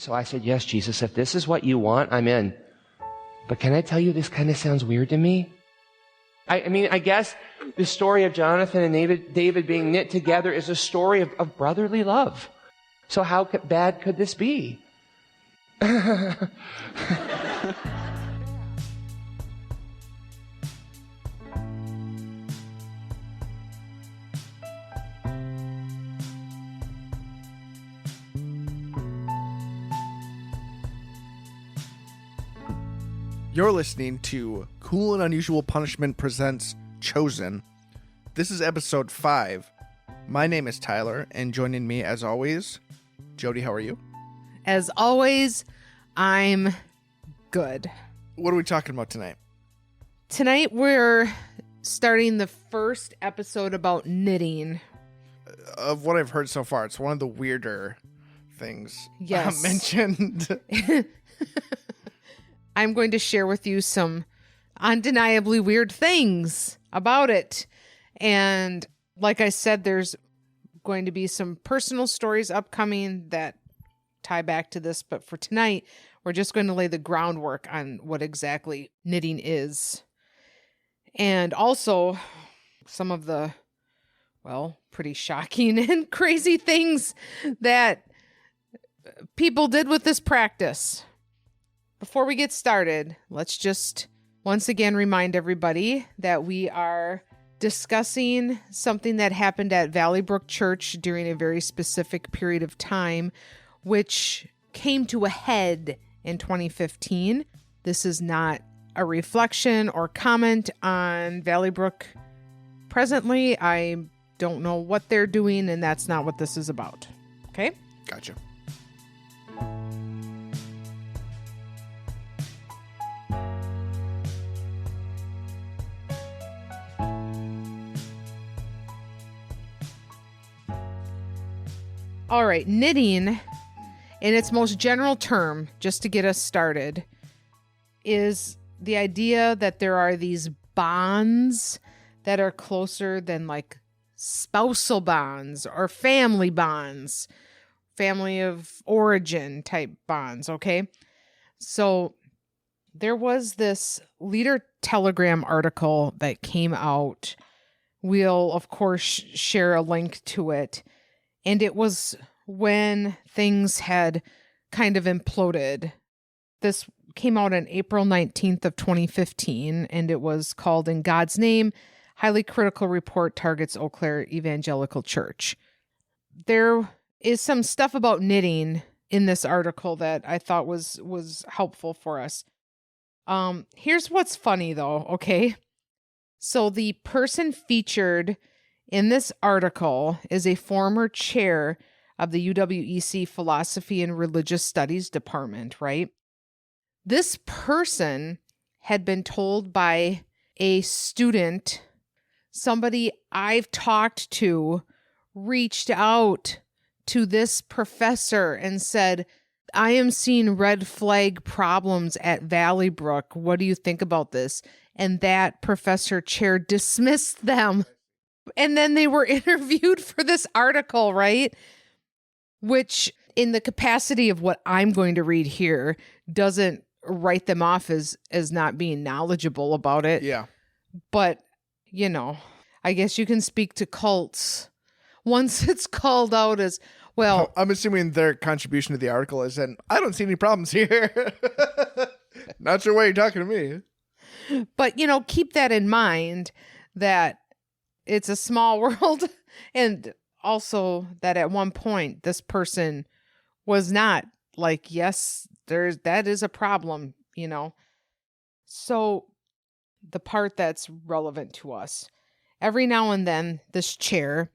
So I said, yes, Jesus, if this is what you want, I'm in. But can I tell you, this kind of sounds weird to me? I mean, I guess the story of Jonathan and David being knit together is a story of brotherly love. So how bad could this be? You're listening to Cool and Unusual Punishment Presents Chosen. This is episode 5. My name is Tyler, and joining me as always, Jody, how are you? As always, I'm good. What are we talking about tonight? Tonight we're starting the first episode about knitting. Of what I've heard so far, it's one of the weirder things Yes. mentioned. I'm going to share with you some undeniably weird things about it. And like I said, there's going to be some personal stories upcoming that tie back to this. But for tonight, we're just going to lay the groundwork on what exactly knitting is. And also some of the, well, pretty shocking and crazy things that people did with this practice. Before we get started, let's just once again remind everybody that we are discussing something that happened at Valleybrook Church during a very specific period of time, which came to a head in 2015. This is not a reflection or comment on Valleybrook presently. I don't know what they're doing, and that's not what this is about. Okay? Gotcha. All right, knitting, in its most general term, just to get us started, is the idea that there are these bonds that are closer than like spousal bonds or family bonds, family of origin type bonds, okay? So there was this Leader Telegram article that came out. We'll, of course, share a link to it. And it was when things had kind of imploded. This came out on April 19th of 2015, and it was called In God's Name, Highly Critical Report Targets Eau Claire Evangelical Church. There is some stuff about knitting in this article that I thought was helpful for us. Here's what's funny, though, okay? So the person featured in this article is a former chair of the UWEC Philosophy and Religious Studies Department, right? This person had been told by a student, somebody I've talked to, reached out to this professor and said, I am seeing red flag problems at Valleybrook. What do you think about this? And that professor chair dismissed them. And then they were interviewed for this article, right? Which, in the capacity of what I'm going to read here, doesn't write them off as not being knowledgeable about it. Yeah. But, you know, I guess you can speak to cults once it's called out as, well. I'm assuming their contribution to the article is that I don't see any problems here. Not sure why you're talking to me. But, you know, keep that in mind that it's a small world, and also that at one point this person was not like, yes, that is a problem, you know. So the part that's relevant to us, every now and then this chair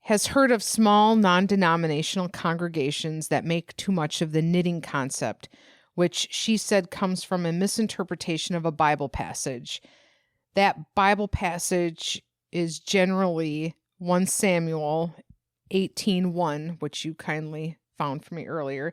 has heard of small non-denominational congregations that make too much of the knitting concept, which she said comes from a misinterpretation of a Bible passage. That Bible passage is generally 1 Samuel 18:1, which you kindly found for me earlier.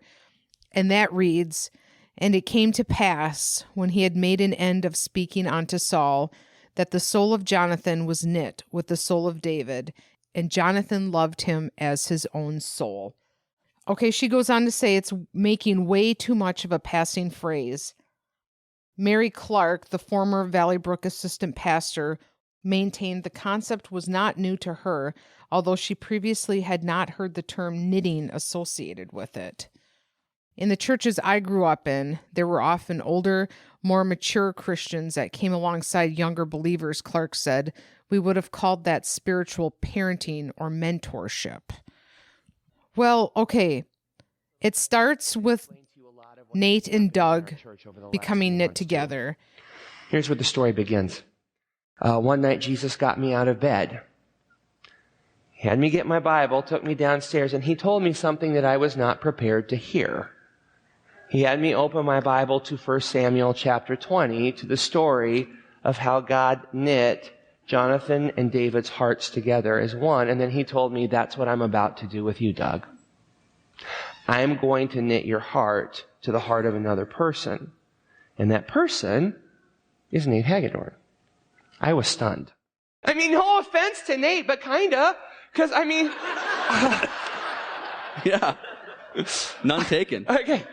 And that reads, And it came to pass, when he had made an end of speaking unto Saul, that the soul of Jonathan was knit with the soul of David, and Jonathan loved him as his own soul. Okay, she goes on to say it's making way too much of a passing phrase. Mary Clark, the former Valleybrook assistant pastor, maintained the concept was not new to her, although she previously had not heard the term knitting associated with it. In the churches I grew up in, there were often older, more mature Christians that came alongside younger believers, Clark said. We would have called that spiritual parenting or mentorship. Well, okay. It starts with Nate and Doug becoming knit together. Here's where the story begins. One night, Jesus got me out of bed. He had me get my Bible, took me downstairs, and he told me something that I was not prepared to hear. He had me open my Bible to 1 Samuel chapter 20, to the story of how God knit Jonathan and David's hearts together as one, and then he told me, that's what I'm about to do with you, Doug. I'm going to knit your heart to the heart of another person, and that person is Nate Hagedorn. I was stunned. I mean, no offense to Nate, but kinda. Because, I mean... Yeah. None taken. Okay.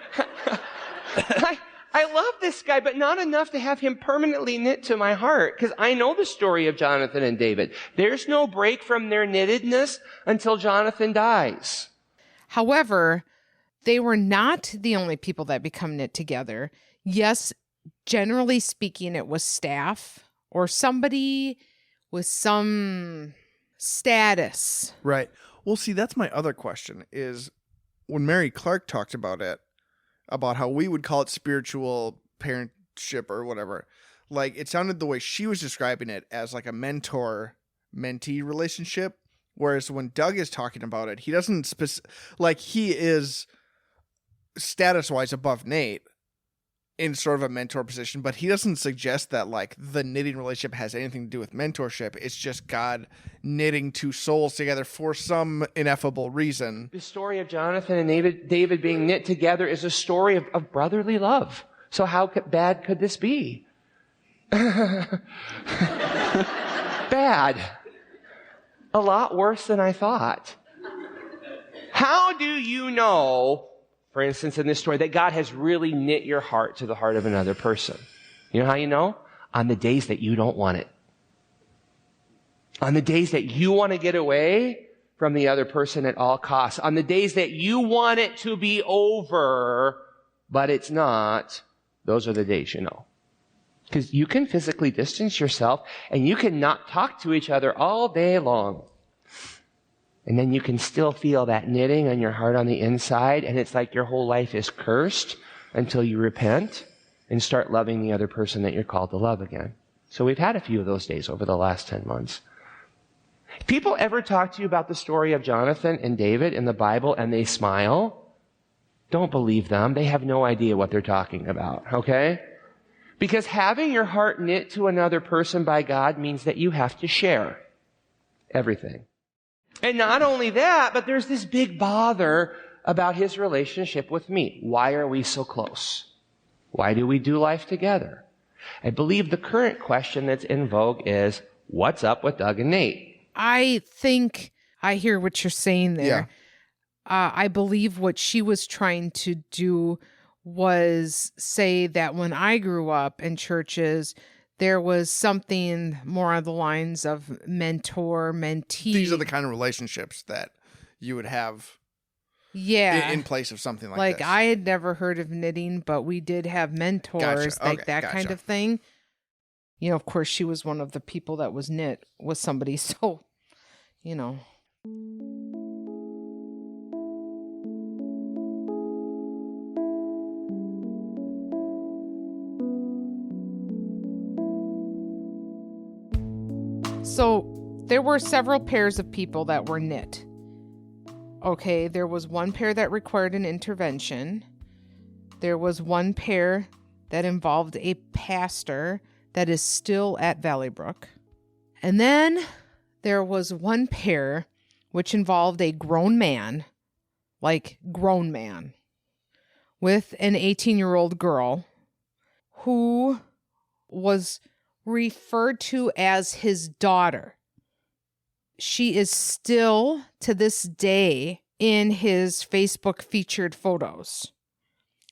I love this guy, but not enough to have him permanently knit to my heart. Because I know the story of Jonathan and David. There's no break from their knittedness until Jonathan dies. However, they were not the only people that become knit together. Yes, generally speaking, it was staff or somebody with some status. Right. Well, see, that's my other question is when Mary Clark talked about it, about how we would call it spiritual parentship or whatever, like it sounded the way she was describing it as like a mentor-mentee relationship. Whereas when Doug is talking about it, he doesn't like he is status-wise above Nate in sort of a mentor position, but he doesn't suggest that like the knitting relationship has anything to do with mentorship. It's just God knitting two souls together for some ineffable reason. The story of Jonathan and David being knit together is a story of brotherly love. So how bad could this be? Bad. A lot worse than I thought. How do you know, for instance, in this story, that God has really knit your heart to the heart of another person? You know how you know? On the days that you don't want it. On the days that you want to get away from the other person at all costs. On the days that you want it to be over, but it's not. Those are the days you know. Because you can physically distance yourself and you can not talk to each other all day long. And then you can still feel that knitting on your heart on the inside, and it's like your whole life is cursed until you repent and start loving the other person that you're called to love again. So we've had a few of those days over the last 10 months. If people ever talk to you about the story of Jonathan and David in the Bible and they smile, don't believe them. They have no idea what they're talking about, okay? Because having your heart knit to another person by God means that you have to share everything. And not only that, but there's this big bother about his relationship with me. Why are we so close? Why do we do life together? I believe the current question that's in vogue is, what's up with Doug and Nate? I think I hear what you're saying there. Yeah. I believe what she was trying to do was say that when I grew up in churches, there was something more on the lines of mentor, mentee. These are the kind of relationships that you would have in place of something like this. I had never heard of knitting, but we did have mentors, kind of thing. You know, of course, she was one of the people that was knit with somebody. So, you know. So there were several pairs of people that were knit. Okay, there was one pair that required an intervention. There was one pair that involved a pastor that is still at Valleybrook. And then there was one pair which involved a grown man, with an 18-year-old girl who was referred to as his daughter. She is still, to this day, in his Facebook featured photos.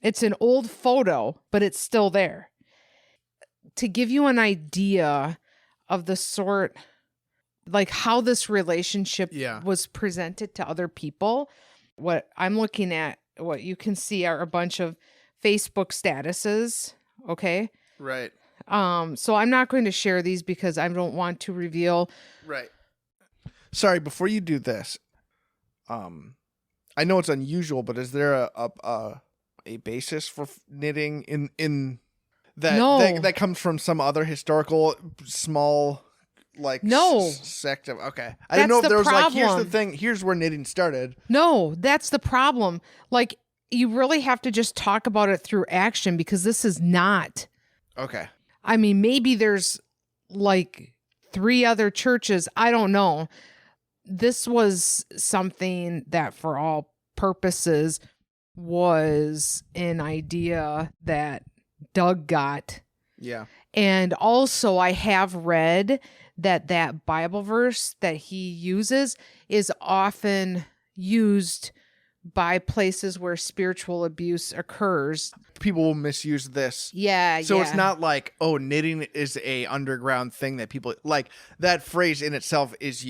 It's an old photo, but it's still there. To give you an idea of the sort, like how this relationship was presented to other people, what I'm looking at, what you can see are a bunch of Facebook statuses. Okay. Right. So I'm not going to share these because I don't want to reveal. Right. Sorry, before you do this, I know it's unusual, but is there a basis for knitting in that, No. that comes from some other historical small sect of I didn't know if there was like, here's the thing, here's where knitting started. No, that's the problem. Like, you really have to just talk about it through action, because this is not. Okay. I mean, maybe there's like 3 other churches. I don't know. This was something that for all purposes was an idea that Doug got. Yeah. And also I have read that Bible verse that he uses is often used by places where spiritual abuse occurs. People will misuse this. Yeah. So it's not like, oh, knitting is a underground thing that people like. That phrase in itself is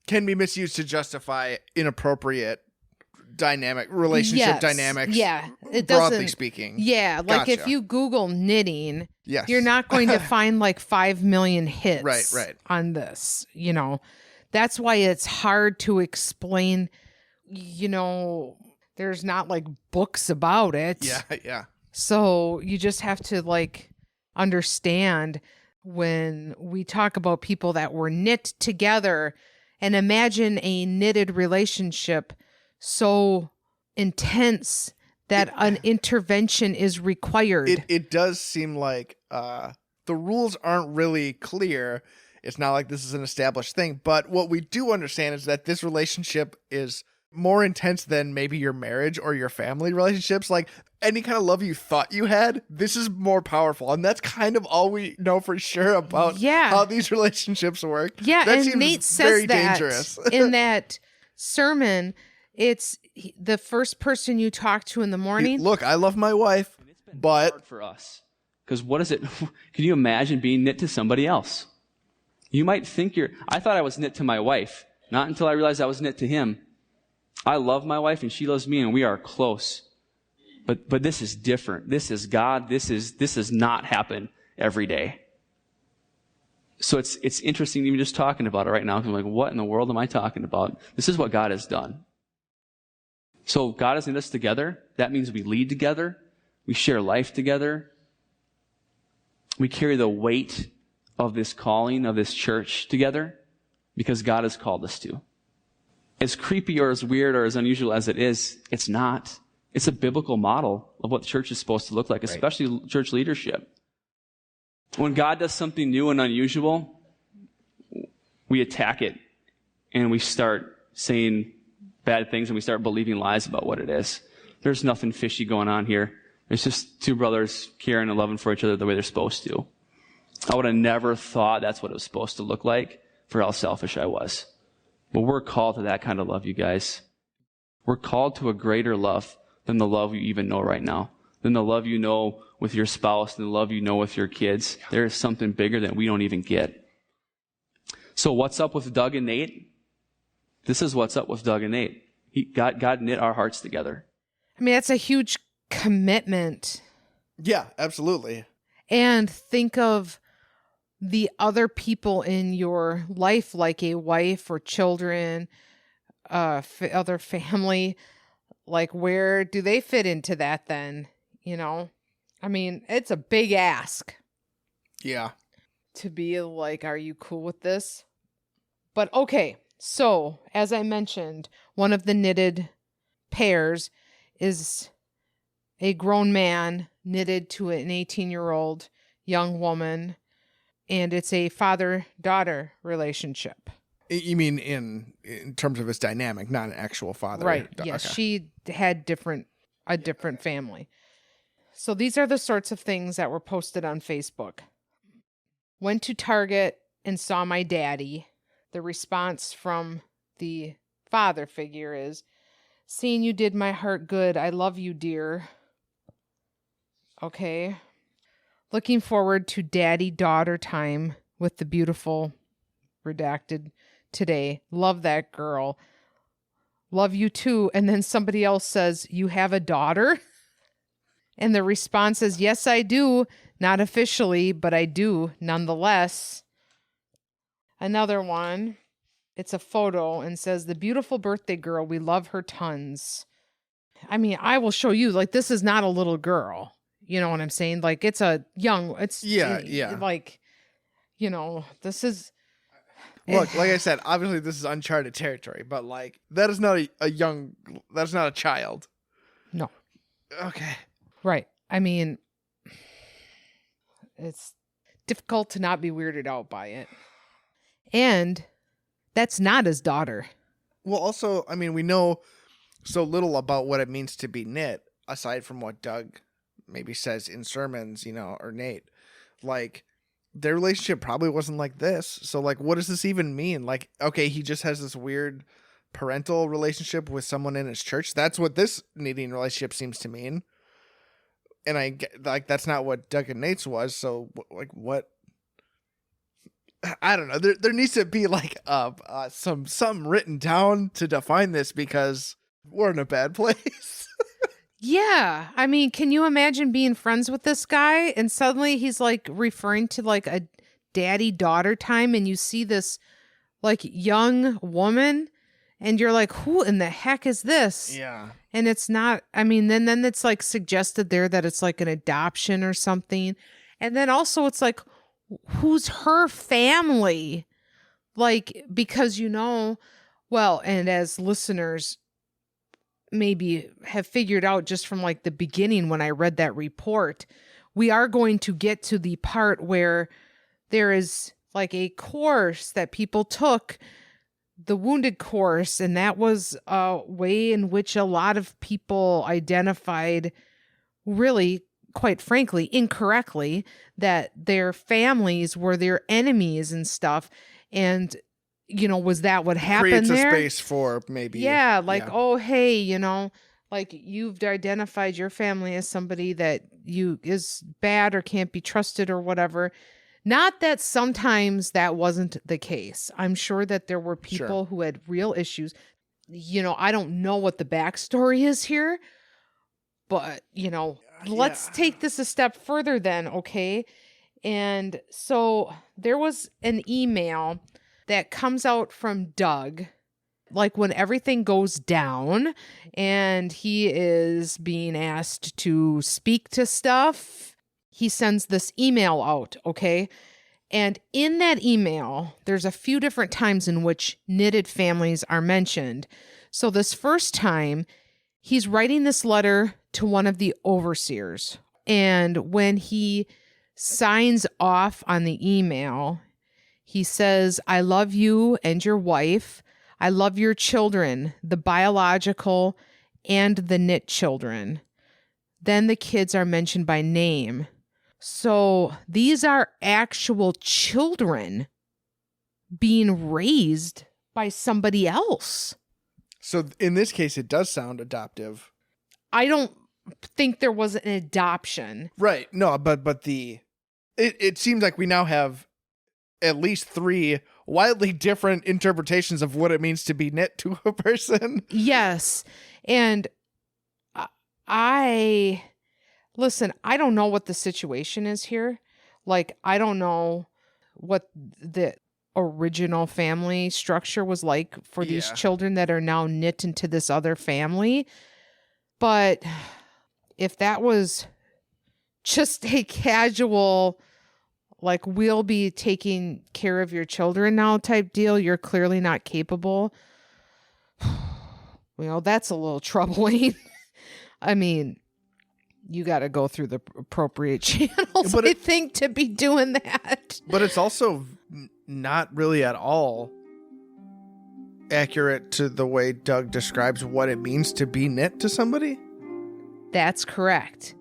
can be misused to justify inappropriate relationship dynamics. Yeah. It broadly doesn't, speaking. Yeah. Like Gotcha. if you Google knitting, yes, you're not going to find like 5 million hits right. on this. That's why it's hard to explain. There's not like books about it. Yeah. So you just have to like understand when we talk about people that were knit together, and imagine a knitted relationship so intense that an intervention is required. It does seem like the rules aren't really clear. It's not like this is an established thing, but what we do understand is that this relationship is more intense than maybe your marriage or your family relationships. Like any kind of love you thought you had, this is more powerful. And that's kind of all we know for sure about how these relationships work. Yeah, that and seems Nate says very that dangerous. in that sermon. It's the first person you talk to in the morning. Look, I love my wife, but hard for us, because what is it? Can you imagine being knit to somebody else? You might think I thought I was knit to my wife, not until I realized I was knit to him. I love my wife and she loves me and we are close. But this is different. This is God. This does not happen every day. So it's interesting even just talking about it right now. I'm like, what in the world am I talking about? This is what God has done. So God has knit us together. That means we lead together. We share life together. We carry the weight of this calling of this church together because God has called us to. As creepy or as weird or as unusual as it is, it's not. It's a biblical model of what the church is supposed to look like, especially church leadership. When God does something new and unusual, we attack it and we start saying bad things and we start believing lies about what it is. There's nothing fishy going on here. It's just 2 brothers caring and loving for each other the way they're supposed to. I would have never thought that's what it was supposed to look like for how selfish I was. But we're called to that kind of love, you guys. We're called to a greater love than the love you even know right now, than the love you know with your spouse, than the love you know with your kids. There is something bigger that we don't even get. So what's up with Doug and Nate? This is what's up with Doug and Nate. God knit our hearts together. I mean, that's a huge commitment. Yeah, absolutely. And think of the other people in your life, like a wife or children, other family. Like, where do they fit into that then? I mean, it's a big ask. Yeah. To be like, are you cool with this? But okay. So, as I mentioned, one of the knitted pairs is a grown man knitted to an 18-year-old young woman, and it's a father-daughter relationship. You mean in terms of its dynamic, not an actual father? Right. Yes, okay. She had a different family. So these are the sorts of things that were posted on Facebook. Went to Target and saw my daddy. The response from the father figure is, seeing you did my heart good. I love you, dear. Okay. Looking forward to daddy-daughter time with the beautiful redacted today. Love that girl. Love you too. And then somebody else says, you have a daughter? And the response is, yes, I do. Not officially, but I do nonetheless. Another one. It's a photo and says, the beautiful birthday girl. We love her tons. I mean, I will show you, like, this is not a little girl. You know what I'm saying? Like, it's a young, it's Yeah. like, you know, this is. Look, like I said, obviously this is uncharted territory, but like, that is not that's not a child. No. Okay. Right. I mean, it's difficult to not be weirded out by it. And that's not his daughter. Well, also, I mean, we know so little about what it means to be knit, aside from what Doug maybe says in sermons, you know, or Nate. Like, their relationship probably wasn't like this. So, like, what does this even mean? Like, okay, he just has this weird parental relationship with someone in his church. That's what this knitting relationship seems to mean. And I get, like, that's not what Doug and Nate's was. So, like, what? I don't know. There needs to be like something written down to define this, because we're in a bad place. Yeah. I mean, can you imagine being friends with this guy and suddenly he's like referring to like a daddy-daughter time, and you see this like young woman and you're like, who in the heck is this? Yeah. And it's not, I mean, then it's like suggested there that it's like an adoption or something. And then also it's like, who's her family? Like, because, you know, well, and as listeners maybe have figured out just from like the beginning when I read that report, we are going to get to the part where there is like a course that people took, the wounded course, and that was a way in which a lot of people identified, really, quite frankly, incorrectly, that their families were their enemies and stuff. And, you know, was that what happened Creates there? a space for maybe. Yeah, like, yeah. oh, hey, you know, like you've identified your family as somebody that you is bad or can't be trusted or whatever. Not that sometimes that wasn't the case. I'm sure that there were people who had real issues. You know, I don't know what the backstory is here, but, you know, let's take this a step further then, okay? And so there was an email that comes out from Doug, like when everything goes down and he is being asked to speak to stuff, he sends this email out, okay? And in that email, there's a few different times in which knitted families are mentioned. So this first time, he's writing this letter to one of the overseers. And when he signs off on the email, he says, I love you and your wife. I love your children, the biological and the knit children. Then the kids are mentioned by name. So these are actual children being raised by somebody else. So in this case, it does sound adoptive. I don't think there was an adoption. Right. No, but it seems like we now have at least 3 wildly different interpretations of what it means to be knit to a person. Yes. And listen, I don't know what the situation is here. Like, I don't know what the original family structure was like for these children that are now knit into this other family. But if that was just a casual, like, we'll be taking care of your children now type deal, you're clearly not capable. Well, that's a little troubling. I mean, you got to go through the appropriate channels, I think, to be doing that. But it's also not really at all accurate to the way Doug describes what it means to be knit to somebody. That's correct.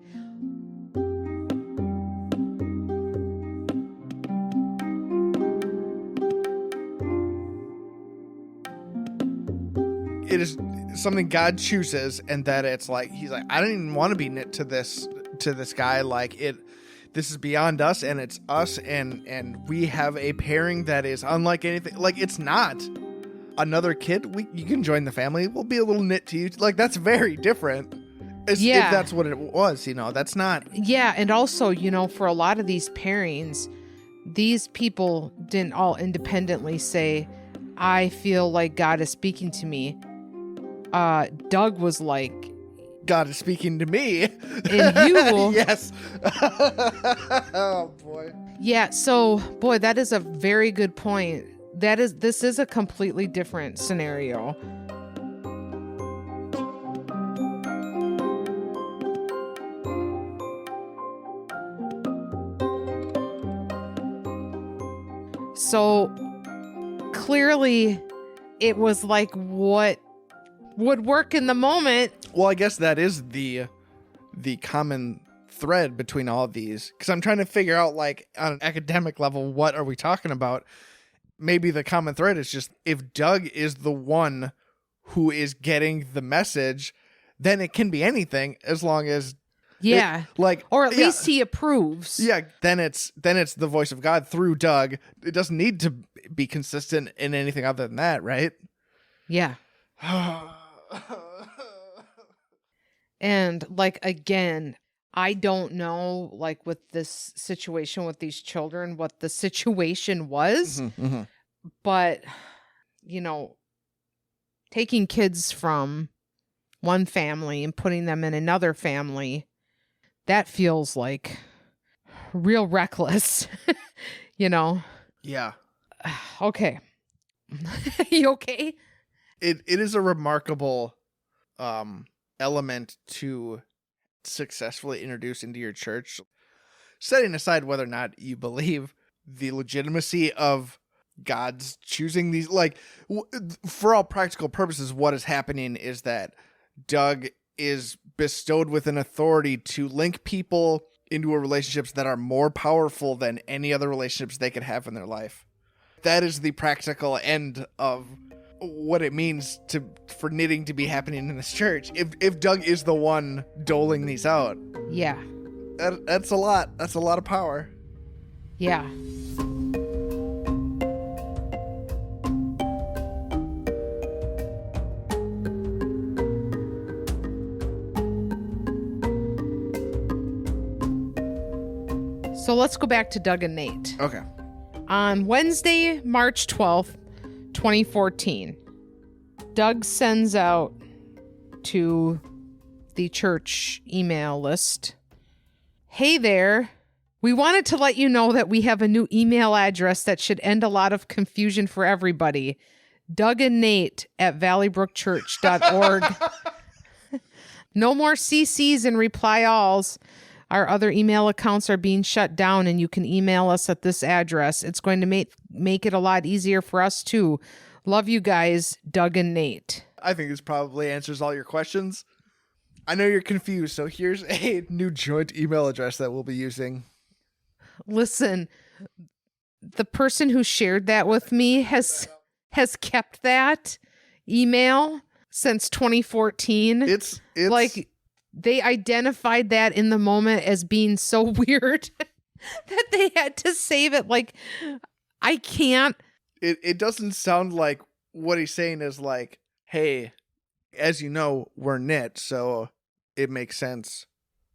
it is something God chooses, and that it's like, he's like, I don't even want to be knit to this guy. Like, this is beyond us, and it's us, and we have a pairing that is unlike anything. Like, it's not another kid. You can join the family. We'll be a little knit to you. Like, that's very different. If that's what it was, that's not. Yeah. And also, for a lot of these pairings, these people didn't all independently say, I feel like God is speaking to me. Doug was like, God is speaking to me. And you. Yes. Oh, boy. Yeah. So, boy, that is a very good point. This is a completely different scenario. So clearly it was like what would work in the moment. Well, I guess that is the common thread between all of these, because I'm trying to figure out, like, on an academic level, what are we talking about? Maybe the common thread is just, if Doug is the one who is getting the message, then it can be anything, as long as or at least he approves. Yeah, then it's the voice of God through Doug. It doesn't need to be consistent in anything other than that, right? Yeah. And, like, again, I don't know, like, with this situation with these children, what the situation was. Mm-hmm. But, taking kids from one family and putting them in another family, that feels like real reckless, Yeah. Okay. You okay? It is a remarkable element to successfully introduce into your church, setting aside whether or not you believe the legitimacy of God's choosing these. Like, for all practical purposes, what is happening is that Doug is bestowed with an authority to link people into relationships that are more powerful than any other relationships they could have in their life. That is the practical end of what it means for knitting to be happening in this church. If Doug is the one doling these out. Yeah. That's a lot. That's a lot of power. Yeah. So let's go back to Doug and Nate. Okay. On Wednesday, March 12th, 2014, Doug sends out to the church email list, "Hey there, we wanted to let you know that we have a new email address that should end a lot of confusion for everybody. Doug and Nate at valleybrookchurch.org. No more CCs and reply alls. Our other email accounts are being shut down, and you can email us at this address. It's going to make it a lot easier for us, too. Love you guys, Doug and Nate." I think this probably answers all your questions. I know you're confused, so here's a new joint email address that we'll be using. Listen, the person who shared that with me has kept that email since 2014. It's like, they identified that in the moment as being so weird that they had to save it. Like, I can't. It doesn't sound like what he's saying is like, hey, as you know, we're knit, so it makes sense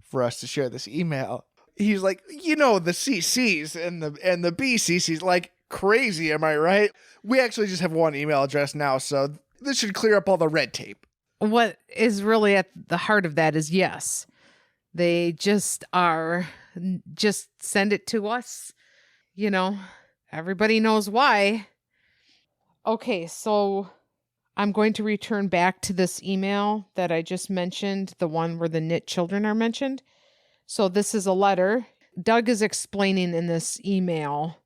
for us to share this email. He's like, the CCs and the BCCs, like, crazy, am I right? We actually just have one email address now, so this should clear up all the red tape. What is really at the heart of that is, yes, they just send it to us. Everybody knows why. Okay, so I'm going to return back to this email that I just mentioned, the one where the knit children are mentioned. So this is a letter. Doug is explaining in this email.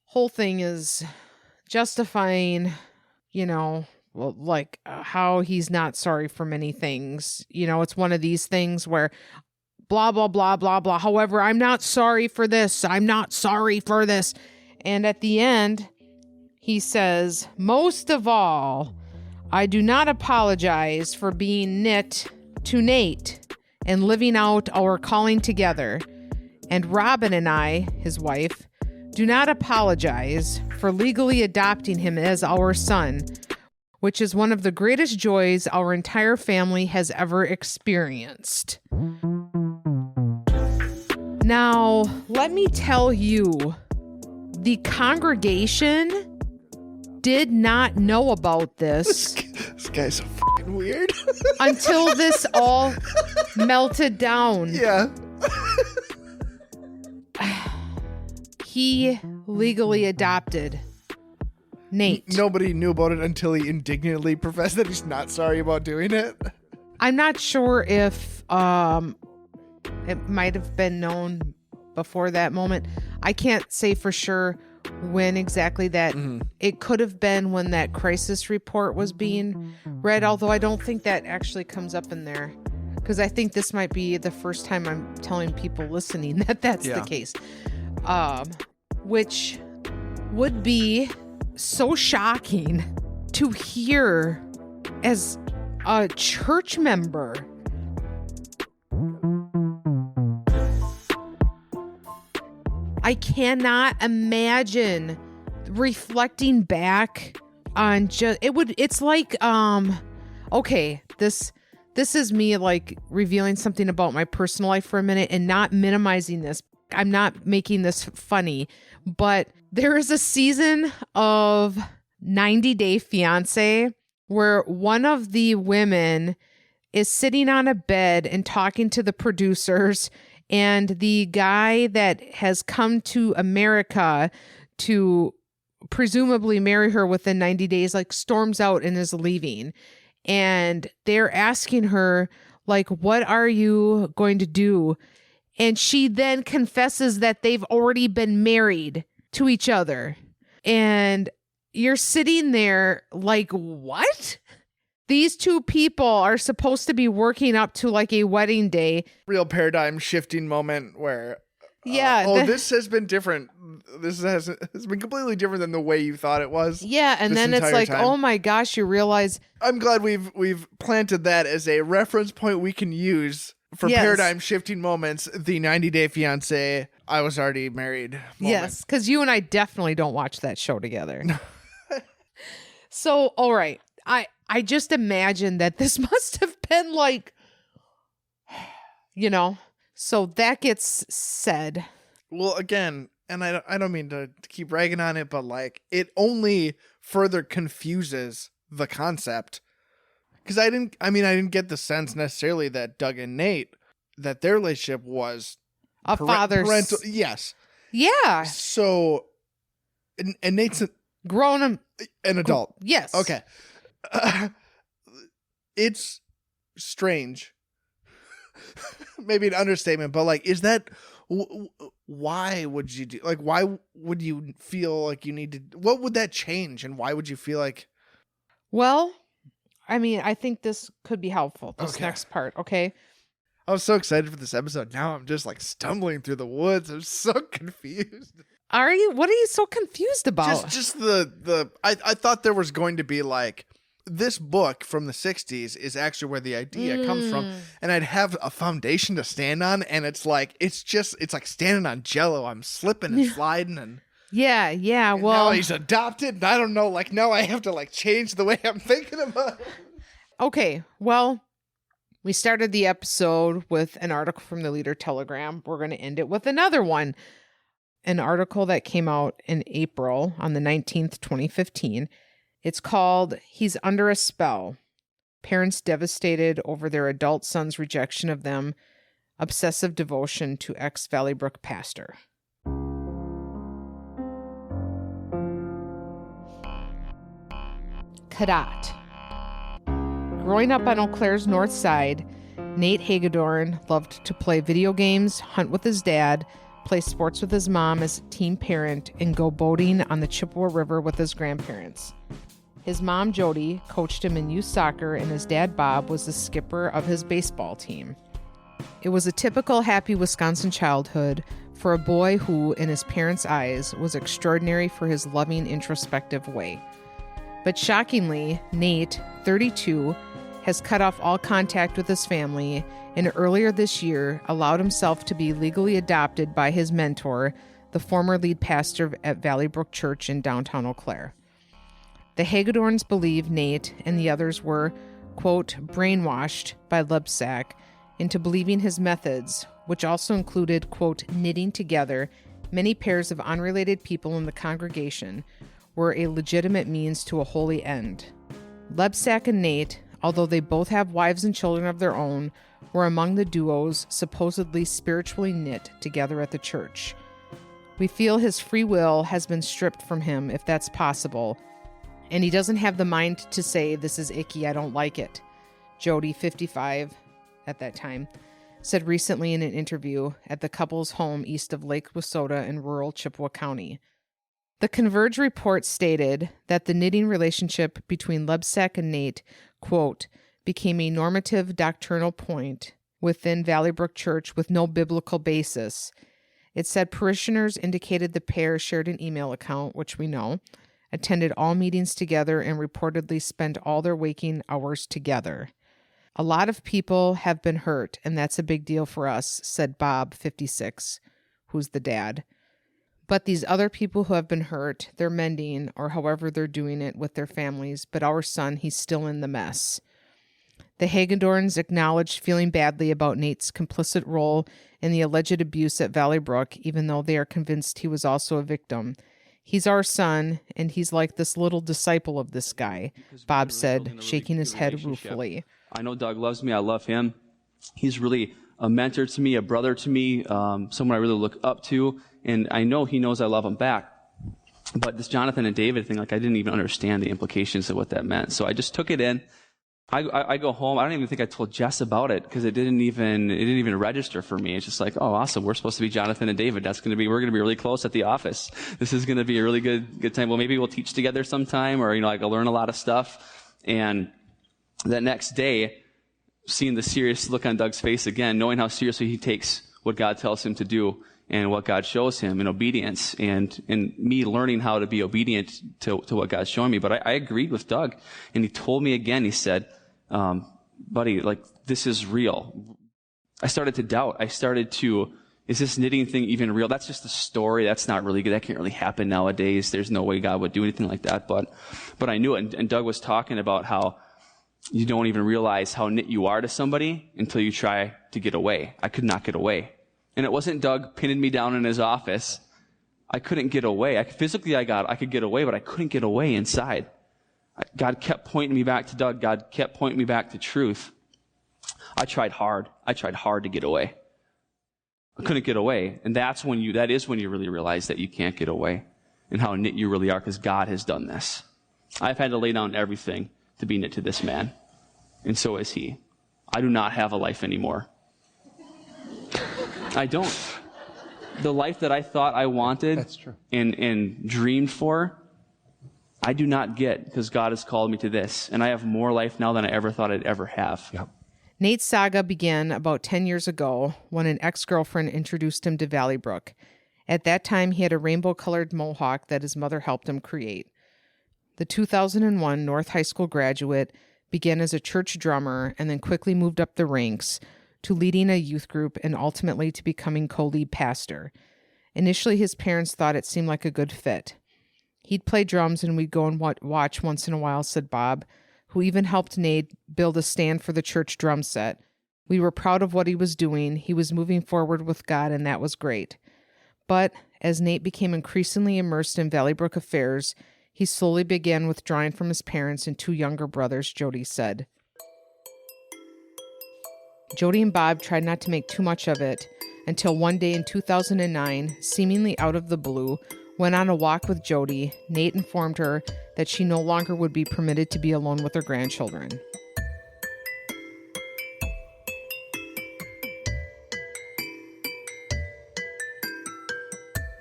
Whole thing is justifying, how he's not sorry for many things. It's one of these things where blah, blah, blah, blah, blah. However, I'm not sorry for this. I'm not sorry for this. And at the end, he says, most of all, I do not apologize for being knit to Nate and living out our calling together. And Robin and I, his wife, do not apologize for legally adopting him as our son, which is one of the greatest joys our entire family has ever experienced. Now, let me tell you, the congregation did not know about this. This guy's so fucking weird. Until this all melted down. Yeah. He legally adopted Nate. Nobody knew about it until he indignantly professed that he's not sorry about doing it. I'm not sure if it might have been known before that moment. I can't say for sure when exactly that. It could have been when that crisis report was being read, although I don't think that actually comes up in there, because I think this might be the first time I'm telling people listening that that's the case. Which would be so shocking to hear as a church member. I cannot imagine reflecting back on it's like, okay, this is me like revealing something about my personal life for a minute and not minimizing this. I'm not making this funny, but there is a season of 90 Day Fiancé where one of the women is sitting on a bed and talking to the producers, and the guy that has come to America to presumably marry her within 90 days, like storms out and is leaving. And they're asking her, like, what are you going to do? And she then confesses that they've already been married to each other. And you're sitting there like, what? These two people are supposed to be working up to like a wedding day. Real paradigm shifting moment where, this has been different. This has been completely different than the way you thought it was. Yeah, and then it's like, oh my gosh, you realize. I'm glad we've planted that as a reference point we can use for paradigm shifting moments. The 90 Day Fiancé, I was already married moment. Yes, because you and I definitely don't watch that show together. So, all right. I just imagine that this must have been like, so that gets said. Well, again, and I don't mean to keep ragging on it, but like it only further confuses the concept. Because I didn't get the sense necessarily that Doug and Nate, that their relationship was a father's parental. Yes. Yeah. So, and Nate's an adult. Yes. Okay. It's strange. Maybe an understatement, but like, is that why would you do? Like, why would you feel like you need to? What would that change, and why would you feel like? Well, I mean, I think this could be helpful. This next part, okay? I was so excited for this episode. Now I'm just like stumbling through the woods. I'm so confused. Are you? What are you so confused about? Just I thought there was going to be like, this book from the 60s is actually where the idea comes from, and I'd have a foundation to stand on, and it's like standing on jello. I'm slipping and sliding, and well, now he's adopted, and I don't know, like, now I have to like change the way I'm thinking about it. Okay, well, we started the episode with an article from the Leader Telegram. We're going to end it with another one. An article that came out in April on the 19th, 2015. It's called He's Under a Spell. Parents Devastated Over Their Adult Son's Rejection of Them. Obsessive Devotion to Ex-Valleybrook Pastor. Cadat. Growing up on Eau Claire's north side, Nate Hagedorn loved to play video games, hunt with his dad, play sports with his mom as a teen parent, and go boating on the Chippewa River with his grandparents. His mom, Jody, coached him in youth soccer, and his dad, Bob, was the skipper of his baseball team. It was a typical happy Wisconsin childhood for a boy who, in his parents' eyes, was extraordinary for his loving, introspective way. But shockingly, Nate, 32, has cut off all contact with his family and earlier this year allowed himself to be legally adopted by his mentor, the former lead pastor at Valleybrook Church in downtown Eau Claire. The Hagedorns believe Nate and the others were, quote, brainwashed by Lebsack into believing his methods, which also included, quote, knitting together many pairs of unrelated people in the congregation, were a legitimate means to a holy end. Lebsack and Nate, although they both have wives and children of their own, were among the duos supposedly spiritually knit together at the church. We feel his free will has been stripped from him, if that's possible, and he doesn't have the mind to say, this is icky, I don't like it. Jody, 55 at that time, said recently in an interview at the couple's home east of Lake Wissota in rural Chippewa County. The Converge report stated that the knitting relationship between Lebsack and Nate, quote, became a normative doctrinal point within Valleybrook Church with no biblical basis. It said parishioners indicated the pair shared an email account, which we know, attended all meetings together, and reportedly spent all their waking hours together. A lot of people have been hurt, and that's a big deal for us, said Bob, 56, who's the dad. But these other people who have been hurt, they're mending, or however they're doing it with their families, but our son, he's still in the mess. The Hagedorns acknowledged feeling badly about Nate's complicit role in the alleged abuse at Valleybrook, even though they are convinced he was also a victim. He's our son, and he's like this little disciple of this guy, Bob said, shaking his head ruefully. I know Doug loves me. I love him. He's really a mentor to me, a brother to me, someone I really look up to, and I know he knows I love him back. But this Jonathan and David thing, like I didn't even understand the implications of what that meant. So I just took it in. I go home. I don't even think I told Jess about it because it didn't even register for me. It's just like, oh, awesome. We're supposed to be Jonathan and David. We're going to be really close at the office. This is going to be a really good time. Well, maybe we'll teach together sometime, or, like I'll learn a lot of stuff. And that next day, seeing the serious look on Doug's face again, knowing how seriously he takes what God tells him to do and what God shows him in obedience, and me learning how to be obedient to what God's showing me. But I agreed with Doug, and he told me again, he said, buddy, like, this is real. I started to doubt. Is this knitting thing even real? That's just a story. That's not really good. That can't really happen nowadays. There's no way God would do anything like that. But I knew it. And Doug was talking about how you don't even realize how knit you are to somebody until you try to get away. I could not get away. And it wasn't Doug pinning me down in his office. I couldn't get away. I could get away, but I couldn't get away inside. God kept pointing me back to Doug. God kept pointing me back to truth. I tried hard to get away. I couldn't get away. And that is when you really realize that you can't get away and how knit you really are, because God has done this. I've had to lay down everything to be knit to this man. And so is he. I do not have a life anymore. I don't. The life that I thought I wanted That's true. and dreamed for, I do not get, because God has called me to this. And I have more life now than I ever thought I'd ever have. Yep. Nate's saga began about 10 years ago when an ex-girlfriend introduced him to Valleybrook. At that time, he had a rainbow-colored mohawk that his mother helped him create. The 2001 North High School graduate began as a church drummer and then quickly moved up the ranks to leading a youth group and ultimately to becoming co-lead pastor. Initially, his parents thought it seemed like a good fit. He'd play drums and we'd go and watch once in a while, said Bob, who even helped Nate build a stand for the church drum set. We were proud of what he was doing. He was moving forward with God, and that was great. But as Nate became increasingly immersed in Valleybrook affairs, he slowly began withdrawing from his parents and two younger brothers, Jody said. Jody and Bob tried not to make too much of it until one day in 2009, seemingly out of the blue, when on a walk with Jody, Nate informed her that she no longer would be permitted to be alone with her grandchildren.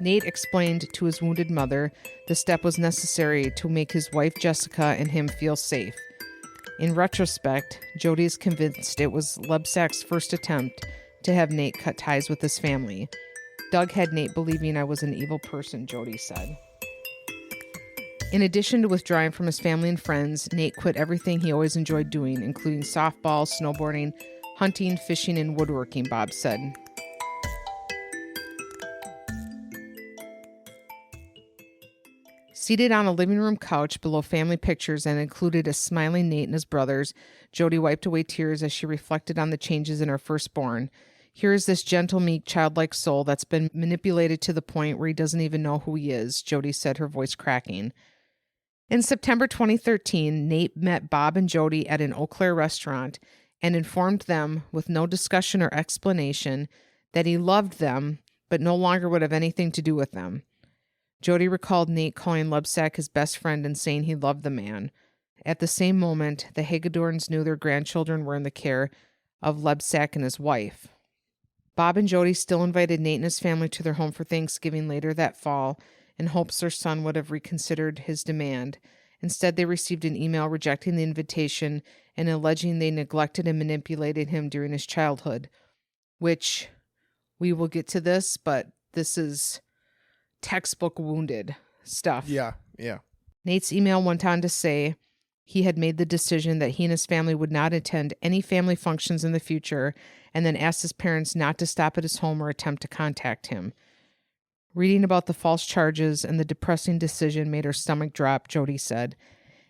Nate explained to his wounded mother the step was necessary to make his wife Jessica and him feel safe. In retrospect, Jody is convinced it was Lebsack's first attempt to have Nate cut ties with his family. Doug had Nate believing I was an evil person, Jody said. In addition to withdrawing from his family and friends, Nate quit everything he always enjoyed doing, including softball, snowboarding, hunting, fishing, and woodworking, Bob said. Seated on a living room couch below family pictures and included a smiling Nate and his brothers, Jody wiped away tears as she reflected on the changes in her firstborn. Here is this gentle, meek, childlike soul that's been manipulated to the point where he doesn't even know who he is, Jody said, her voice cracking. In September 2013, Nate met Bob and Jody at an Eau Claire restaurant and informed them, with no discussion or explanation, that he loved them but no longer would have anything to do with them. Jody recalled Nate calling Lebsack his best friend and saying he loved the man. At the same moment, the Hagedorns knew their grandchildren were in the care of Lebsack and his wife. Bob and Jody still invited Nate and his family to their home for Thanksgiving later that fall in hopes their son would have reconsidered his demand. Instead, they received an email rejecting the invitation and alleging they neglected and manipulated him during his childhood, which we will get to this, but this is textbook wounded stuff. Yeah. Nate's email went on to say he had made the decision that he and his family would not attend any family functions in the future, and then asked his parents not to stop at his home or attempt to contact him. Reading about the false charges and the depressing decision made her stomach drop, Jody said.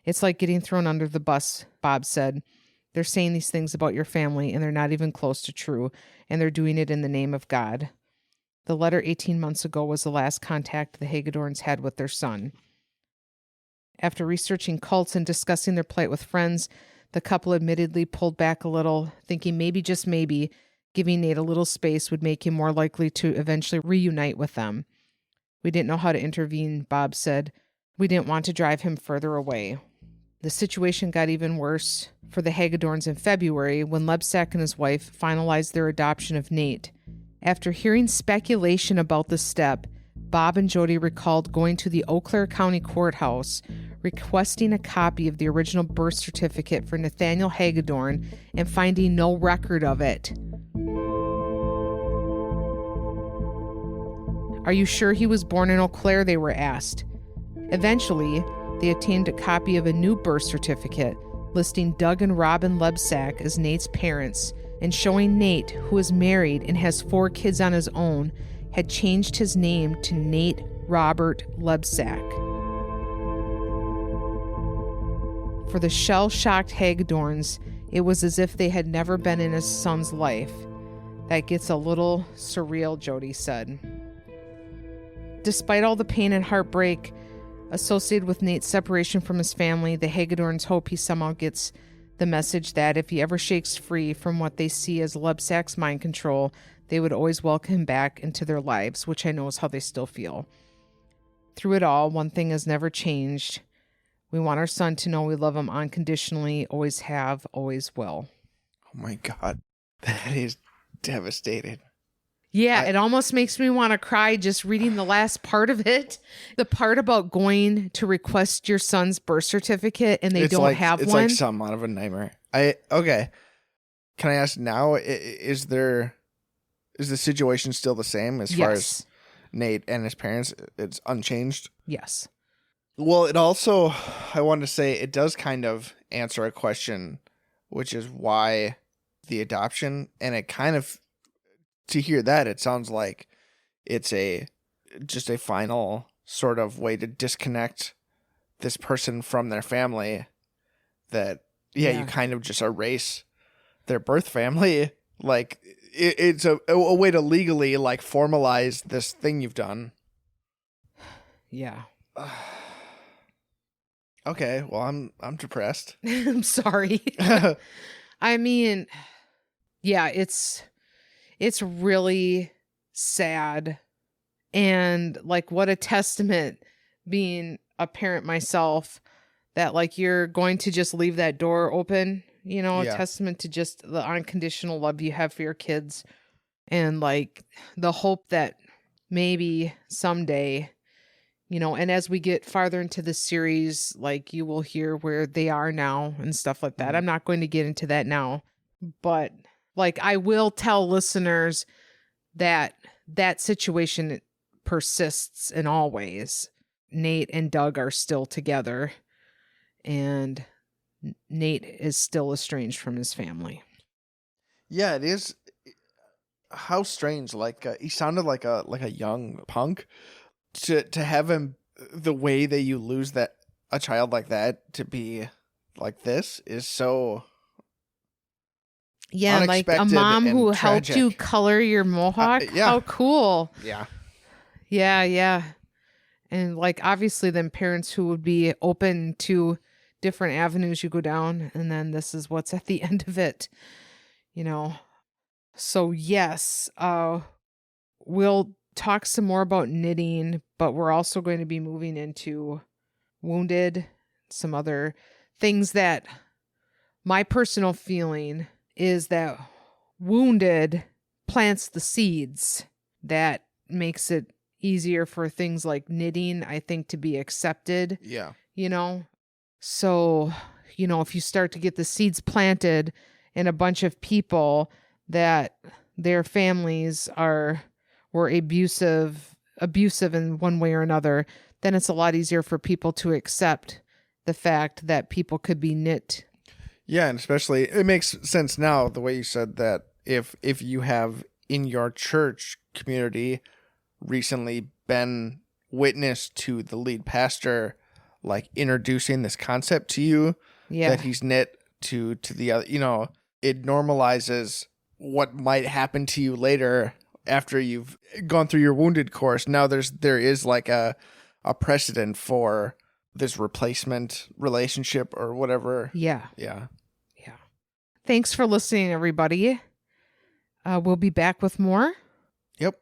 It's like getting thrown under the bus, Bob said. They're saying these things about your family, and they're not even close to true, and they're doing it in the name of God. The letter 18 months ago was the last contact the Hagedorns had with their son. After researching cults and discussing their plight with friends, the couple admittedly pulled back a little, thinking maybe, just maybe, giving Nate a little space would make him more likely to eventually reunite with them. We didn't know how to intervene, Bob said. We didn't want to drive him further away. The situation got even worse for the Hagedorns in February when Lebsack and his wife finalized their adoption of Nate. After hearing speculation about the step, Bob and Jody recalled going to the Eau Claire County Courthouse, requesting a copy of the original birth certificate for Nathaniel Hagedorn and finding no record of it. Are you sure he was born in Eau Claire? They were asked. Eventually, they obtained a copy of a new birth certificate listing Doug and Robin Lebsack as Nate's parents and showing Nate, who is married and has 4 kids on his own, had changed his name to Nate Robert Lebsack. For the shell-shocked Hagedorns, it was as if they had never been in his son's life. That gets a little surreal, Jody said. Despite all the pain and heartbreak associated with Nate's separation from his family, the Hagedorns hope he somehow gets the message that if he ever shakes free from what they see as Lebsack's mind control, they would always welcome him back into their lives, which I know is how they still feel. Through it all, one thing has never changed. We want our son to know we love him unconditionally, always have, always will. Oh my God. That is devastating. Yeah, it almost makes me want to cry just reading the last part of it. The part about going to request your son's birth certificate and they don't have it's one. It's like something out of a nightmare. Okay. Can I ask now, is the situation still the same as far as Nate and his parents? It's unchanged? Yes. Well, it also, I wanted to say, it does kind of answer a question, which is why the adoption, and it kind of, to hear that, it sounds like it's just a final sort of way to disconnect this person from their family, that, you kind of just erase their birth family. Like, it's a way to legally, like, formalize this thing you've done. Yeah. Okay, well, I'm depressed. I'm sorry. I mean, yeah, it's really sad. And like, what a testament, being a parent myself, that like you're going to just leave that door open, a testament to just the unconditional love you have for your kids. And like the hope that maybe someday, and as we get farther into the series, like you will hear where they are now and stuff like that. I'm not going to get into that now, but like I will tell listeners that situation persists in all ways. Nate and Doug are still together, and Nate is still estranged from his family. Yeah, it is. How strange! Like he sounded like a young punk. To have him the way that you lose a child like that to be like this is so. Yeah, like a mom who helped you color your mohawk. Yeah. How cool! Yeah. Yeah. And like obviously, then parents who would be open to different avenues you go down, and then this is what's at the end of it, So yes, we'll talk some more about knitting, but we're also going to be moving into wounded, some other things that my personal feeling is that wounded plants the seeds that makes it easier for things like knitting, I think, to be accepted. Yeah. So, if you start to get the seeds planted in a bunch of people that their families were abusive in one way or another, then it's a lot easier for people to accept the fact that people could be knit. Yeah, and especially it makes sense now the way you said that if you have in your church community recently been witness to the lead pastor like introducing this concept to you, that he's knit to the other, it normalizes what might happen to you later after you've gone through your wounded course. Now there is like a precedent for this replacement relationship or whatever. Yeah. Yeah. Thanks for listening, everybody. We'll be back with more. Yep.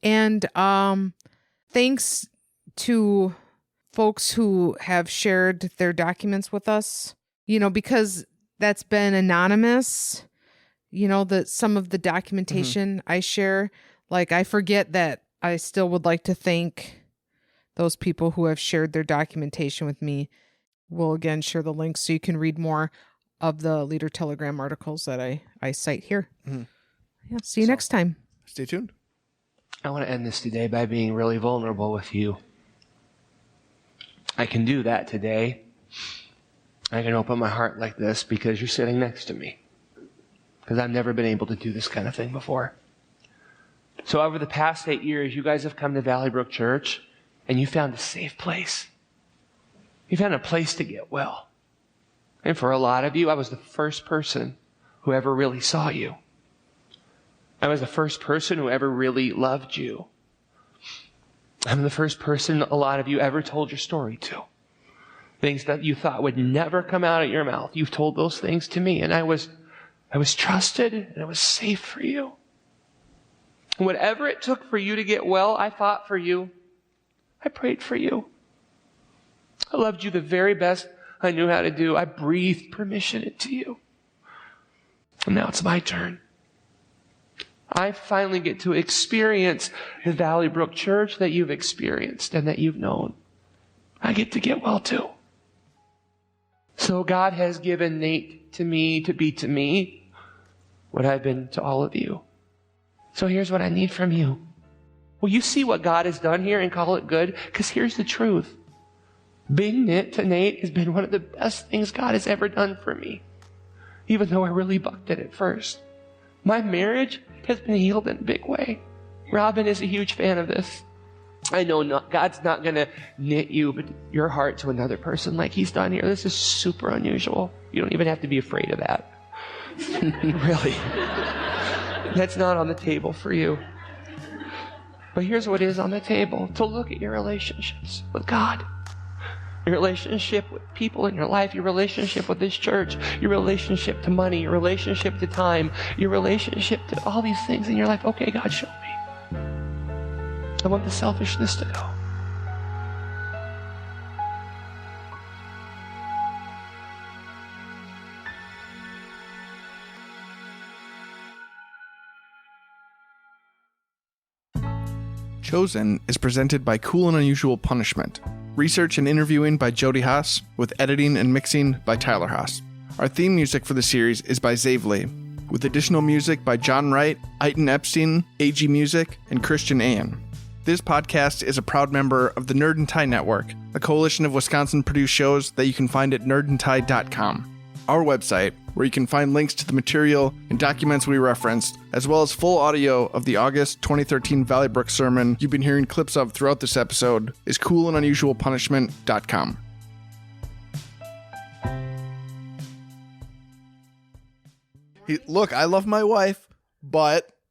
And thanks to folks who have shared their documents with us, because that's been anonymous, that some of the documentation I share, like I forget that I still would like to thank those people who have shared their documentation with me. We'll again share the links so you can read more of the Leader Telegram articles that I cite here. Mm-hmm. Yeah, see you next time. Stay tuned. I want to end this today by being really vulnerable with you. I can do that today. I can open my heart like this because you're sitting next to me. Because I've never been able to do this kind of thing before. So over the past 8 years, you guys have come to Valleybrook Church and you found a safe place. You found a place to get well. And for a lot of you, I was the first person who ever really saw you. I was the first person who ever really loved you. I'm the first person a lot of you ever told your story to. Things that you thought would never come out of your mouth. You've told those things to me, and I was trusted and I was safe for you. And whatever it took for you to get well, I fought for you. I prayed for you. I loved you the very best I knew how to do. I breathed permission into you. And now it's my turn. I finally get to experience the Valleybrook Church that you've experienced and that you've known. I get to get well too. So God has given Nate to me to be to me what I've been to all of you. So here's what I need from you. Will you see what God has done here and call it good? Because here's the truth. Being knit to Nate has been one of the best things God has ever done for me, even though I really bucked it at first. My marriage has been healed in a big way. Robin is a huge fan of this. I know God's not going to knit your heart to another person like he's done here. This is super unusual. You don't even have to be afraid of that. Really. That's not on the table for you. But here's what is on the table. To look at your relationships with God. Your relationship with people in your life, your relationship with this church, your relationship to money, your relationship to time, your relationship to all these things in your life. Okay, God, show me. I want the selfishness to go. Chosen is presented by Cool and Unusual Punishment. Research and interviewing by Jody Haas, with editing and mixing by Tyler Haas. Our theme music for the series is by Zavely, with additional music by John Wright, Aiton Epstein, AG Music, and Christian Ayan. This podcast is a proud member of the Nerd and Tie Network, a coalition of Wisconsin-produced shows that you can find at nerdandtie.com. Our website, where you can find links to the material and documents we referenced, as well as full audio of the August 2013 Valleybrook sermon you've been hearing clips of throughout this episode, is coolandunusualpunishment.com. Look, I love my wife, but